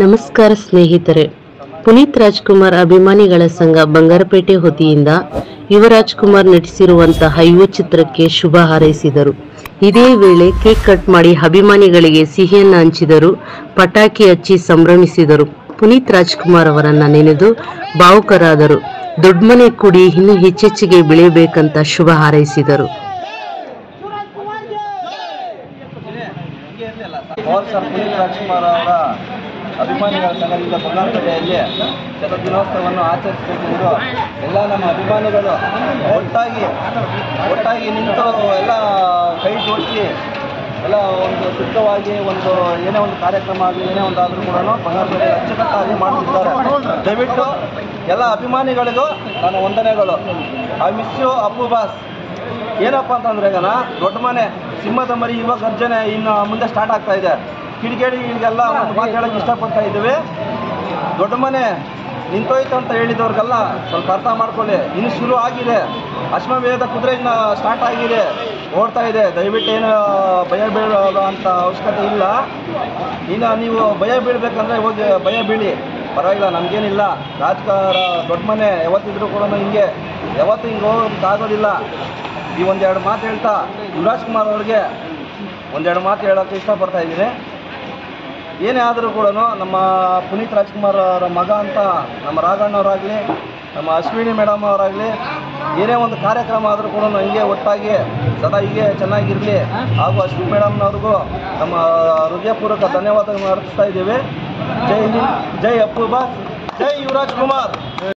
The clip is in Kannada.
ನಮಸ್ಕಾರ ಸ್ನೇಹಿತರೆ. ಪುನೀತ್ ರಾಜ್ಕುಮಾರ್ ಅಭಿಮಾನಿಗಳ ಸಂಘ ಬಂಗಾರಪೇಟೆ ವತಿಯಿಂದ ಯುವರಾಜ್ ಕುಮಾರ್ ನಟಿಸಿರುವಂತಹ ಯುವ ಚಿತ್ರಕ್ಕೆ ಶುಭ ಹಾರೈಸಿದರು. ಇದೇ ವೇಳೆ ಕೇಕ್ ಕಟ್ ಮಾಡಿ ಅಭಿಮಾನಿಗಳಿಗೆ ಸಿಹಿಯನ್ನ ಹಂಚಿದರು, ಪಟಾಕಿ ಹಚ್ಚಿ ಸಂಭ್ರಮಿಸಿದರು. ಪುನೀತ್ ರಾಜ್ಕುಮಾರ್ ಅವರನ್ನ ನೆನೆದು ಭಾವುಕರಾದರು. ದೊಡ್ಡ ಮನೆ ಕೂಡಿ ಇನ್ನೂ ಹೆಚ್ಚೆಚ್ಚಿಗೆ ಬೆಳೆಯಬೇಕಂತ ಶುಭ ಹಾರೈಸಿದರು. ಪುನೀತ್ ರಾಜ್ಕುಮಾರ್ ಅವರ ಅಭಿಮಾನಿಗಳ ಸಂಘದಿಂದ ಬಂಗಾರಪೇಟೆಯಲ್ಲಿ ಶತದಿನೋತ್ಸವವನ್ನು ಆಚರಿಸಬೇಕೆಂದು ಎಲ್ಲ ನಮ್ಮ ಅಭಿಮಾನಿಗಳು ಒಟ್ಟಾಗಿ ನಿಂತು ಎಲ್ಲ ಕೈ ಜೋಡಿಸಿ ಎಲ್ಲ ಒಂದು ಶುದ್ಧವಾಗಿ ಒಂದು ಏನೇ ಒಂದು ಕಾರ್ಯಕ್ರಮ ಆಗಲಿ ಏನೇ ಒಂದಾದರೂ ಕೂಡ ಬಂಗಾರಪೇಟೆ ಅಚ್ಚುಕಟ್ಟಾಗಿ ಮಾಡುತ್ತಿದ್ದಾರೆ. ದಯವಿಟ್ಟು ಎಲ್ಲ ಅಭಿಮಾನಿಗಳಿಗೂ ನನ್ನ ವಂದನೆಗಳು. I miss you Appu boss. ಏನಪ್ಪ ಅಂತಂದರೆ ಈಗ ದೊಡ್ಡ ಮನೆ ಸಿಂಹದ ಮರಿ ಯುವ ಗರ್ಜನೆ ಇನ್ನು ಮುಂದೆ ಸ್ಟಾರ್ಟ್ ಆಗ್ತಾ ಇದೆ. ಕಿಡಿಗೇಡಿಗಳಿಗೆಲ್ಲ ಒಂದು ಮಾತು ಹೇಳೋಕ್ಕೆ ಇಷ್ಟಪಡ್ತಾ ಇದ್ದೀವಿ. ದೊಡ್ಡ ಮನೆ ನಿಂತೋಯ್ತು ಅಂತ ಹೇಳಿದವ್ರಿಗೆಲ್ಲ ಸ್ವಲ್ಪ ಅರ್ಥ ಮಾಡ್ಕೊಳ್ಳಿ. ಇನ್ನು ಶುರು ಆಗಿದೆ. ಅಶ್ವಮೇಧ ಕುದುರೆ ಇನ್ನು ಸ್ಟಾರ್ಟ್ ಆಗಿದೆ, ಓಡ್ತಾ ಇದೆ. ದಯವಿಟ್ಟು ಏನು ಭಯ ಬೀಳೋದು ಅಂತ ಅವಶ್ಯಕತೆ ಇಲ್ಲ. ಇನ್ನು ನೀವು ಭಯ ಬೀಳಬೇಕಂದ್ರೆ ಹೋಗಿ ಭಯ ಬೀಳಿ, ಪರವಾಗಿಲ್ಲ, ನಮಗೇನಿಲ್ಲ. ರಾಜಕಾರಣ ದೊಡ್ಡ ಮನೆ ಯಾವತ್ತಿದ್ರೂ ಕೂಡ ಯಾವತ್ತೂ ಹಿಂಗೆ ಹೋಗೋಕ್ಕಾಗೋದಿಲ್ಲ. ಈ ಒಂದೆರಡು ಮಾತು ಹೇಳ್ತಾ ಯುವರಾಜ್ ಕುಮಾರ್ ಅವ್ರಿಗೆ ಒಂದೆರಡು ಮಾತು ಹೇಳೋಕ್ಕೆ ಇಷ್ಟಪಡ್ತಾ ಇದ್ದೀನಿ. ಏನೇ ಆದರೂ ಕೂಡ ನಮ್ಮ ಪುನೀತ್ ರಾಜ್ಕುಮಾರ್ ಅವರ ಮಗ ಅಂತ ನಮ್ಮ ರಾಘಣ್ಣವರಾಗಲಿ, ನಮ್ಮ ಅಶ್ವಿನಿ ಮೇಡಮ್ ಅವರಾಗಲಿ, ಏನೇ ಒಂದು ಕಾರ್ಯಕ್ರಮ ಆದರೂ ಕೂಡ ಹೀಗೆ ಒಟ್ಟಾಗಿ ಸದಾ ಹೀಗೆ ಚೆನ್ನಾಗಿರಲಿ. ಹಾಗೂ ಅಶ್ವಿನಿ ಮೇಡಮ್ನವ್ರಿಗೂ ನಮ್ಮ ಹೃದಯಪೂರ್ವಕ ಧನ್ಯವಾದಗಳನ್ನು ಅರ್ಪಿಸ್ತಾ ಇದ್ದೀವಿ. ಜೈ ಹಿಂದ್, ಜೈ ಅಪ್ಪು ಬಾಸ್, ಜೈ ಯುವರಾಜ್ ಕುಮಾರ್.